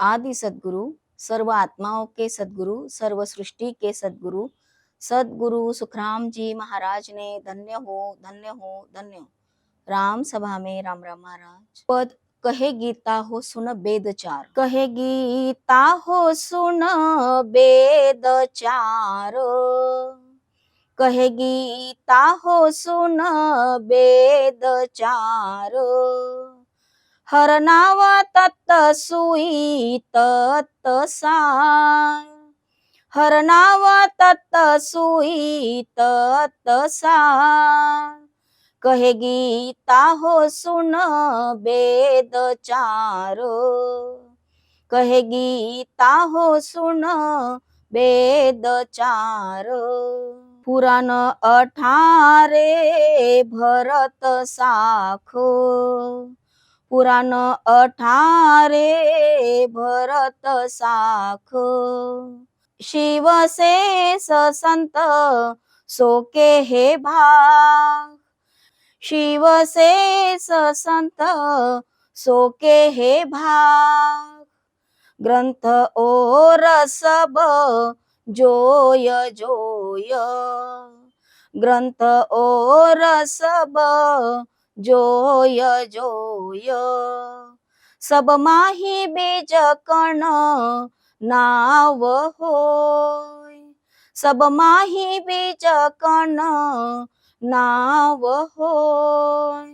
आदि सद्गुरु, सर्व आत्माओं के सद्गुरु, सर्व सृष्टि के सद्गुरु, सद्गुरु सुखराम जी महाराज ने धन्य हो, धन्य हो, धन्य हो। राम सभा में राम राम महाराज पद कहे गीता हो सुन वेद चार, कहे गीता हो सुन वेद चार, कहे गीता हो सुन वेद चार, हर नाव तत्त सुई तत्त सार, हर नाव तत्त सुई तत्त सार, कहे गीता हो सुन वेद चार, कहे गीता हो सुन वेद चार, पुराण 18 भरत साखो, पुराण 18 भरत साखो, शिवशेष संत सोके हे भाग, शिवशेष संत सोके हे भाग, ग्रंथ और सब जोय जोय, ग्रंथ और सब जोय जोय, सब माही बीज कण नाव होय, सब माही बीज कण नाव होय,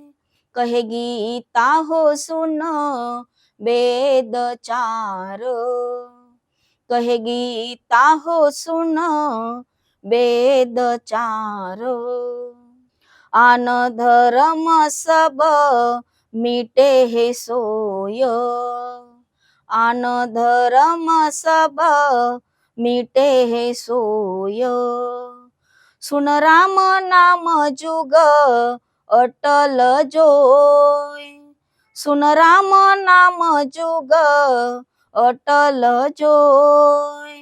कहे गीता हो सुन वेद चार, कहे गीता हो सुन वेद चार, आन धर्म सब मिटे हे सोय, आन धर्म सब मिटे हे सोय, सुन राम नाम जुग अटल जोय, सुन राम नाम जुग अटल जोय,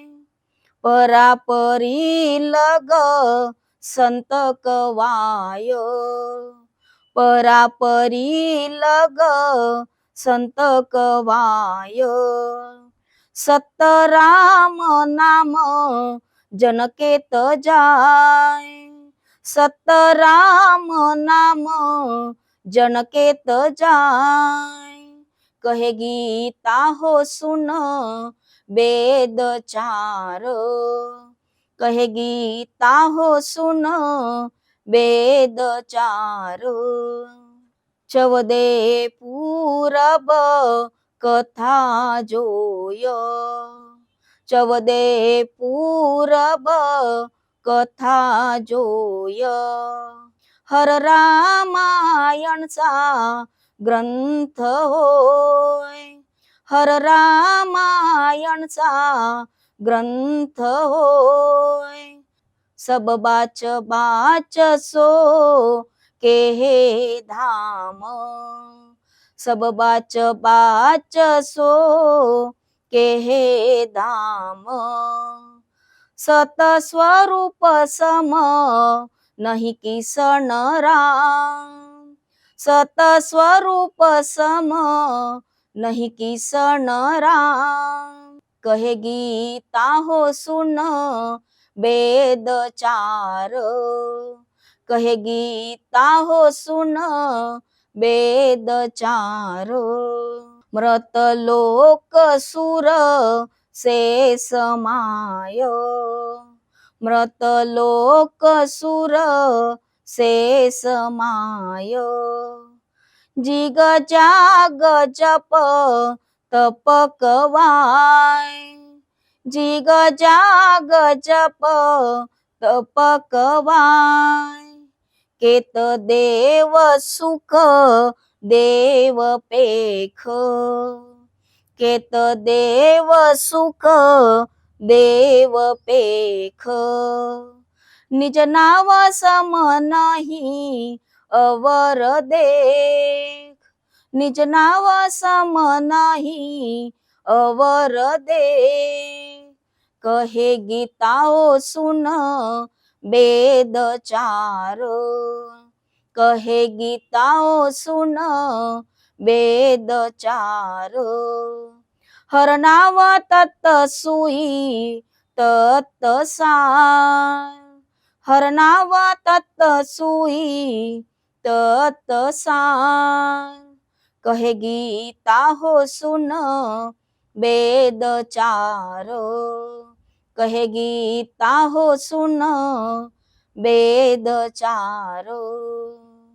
परापरी लग संत कवाय, परापरी लग संत कवाय, सत्त राम नाम जनकेत जाय, सत्त राम नाम जनकेत जाय, कहे गीता हो सुन वेद चार, कहे गीता हो सुन वेद चार, चवदे पूरब कथा जोय, चवदे पूरब कथा जोय, हर रामायणचा ग्रंथ होय, हर रामायणचा ग्रंथ होय, सब बाच बाच सो के हे धाम, सब बाच बाच सो के हे धाम, सत स्वरूप सम नहीं किसन राम, सत स्वरूप सम नहीं किसन राम, कहे गीता हो सुन वेद चार, कहे गीता हो सुन वेद चार, मृत लोक सुर से समाय, मृत लोक सुर से समाय, जिग जाग जप तप कवाय, जिग जाग जप तप कवाय, केत देव सुख देव पेख, केत देव सुख देव पेख, निज नाव सम नाही अवर देख, निज नाव सम नाही अवर देख, कहे गीताओ सुन वेद चार, कहे गीताओ सुन वेद चार, हर नाव तत्त सुई तत्त सार, हर नाव तत्त सुई तत्त सार, कहे गीता हो सुन वेद चार, कहे गीता हो सुन वेद चार।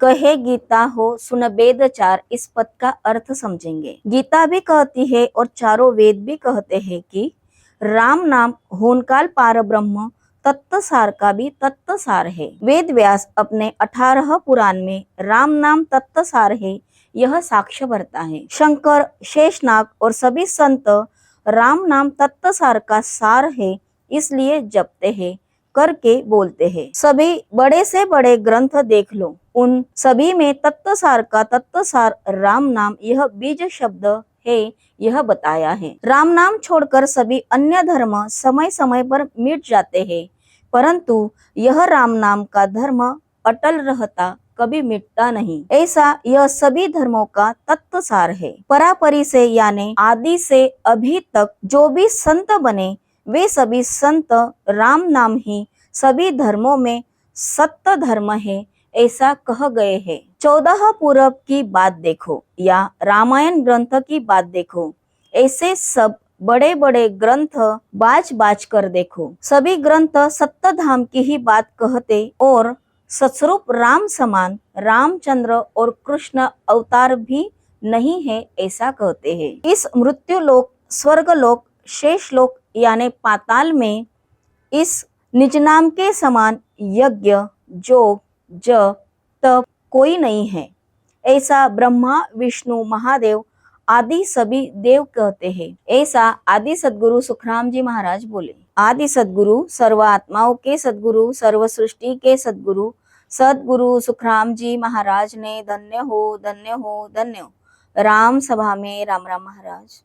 कहे गीता हो सुन वेद चार, इस पद का अर्थ समझेंगे। गीता भी कहती है और चारों वेद भी कहते हैं कि राम नाम होनकाल पार ब्रह्म तत्वसार का भी तत्वसार है। वेद व्यास अपने 18 पुराण में राम नाम तत्वसार है यह साक्ष्य भरता है। शंकर, शेषनाग और सभी संत राम नाम तत्वसार का सार है इसलिए जपते हैं, करके बोलते हैं। सभी बड़े से बड़े ग्रंथ देख लो, उन सभी में तत्वसार का तत्वसार राम नाम यह बीज शब्द है यह बताया है। राम नाम छोड़कर सभी अन्य धर्म समय समय पर मिट जाते हैं, परंतु यह राम नाम का धर्म अटल रहता, कभी मिटता नहीं। ऐसा यह सभी धर्मों का तत्वसार है। परापरी से यानी आदि से अभी तक जो भी संत बने वे सभी संत राम नाम ही सभी धर्मों में सत्य धर्म है ऐसा कह गए हैं। 14 पूरब की बात देखो या रामायण ग्रंथ की बात देखो, ऐसे सब बड़े बड़े ग्रंथ बाज बाज कर देखो, सभी ग्रंथ सत्य धाम की ही बात कहते और सस्वरूप राम समान रामचंद्र और कृष्ण अवतार भी नहीं है ऐसा कहते हैं। इस मृत्यु लोक, स्वर्ग लोक, शेष लोक यानी पाताल में इस निज नाम के समान यज्ञ, जोग, जप, तप कोई नहीं है ऐसा ब्रह्मा, विष्णु, महादेव आदि सभी देव कहते हैं। ऐसा आदि सद्गुरु सुखराम जी महाराज बोले। आदि सद्गुरु, सर्व आत्माओं के सद्गुरु, सर्व सृष्टि के सद्गुरु सद्गुरु सुखराम जी महाराज ने धन्य हो, धन्य हो, धन्य हो। राम सभा में राम राम महाराज।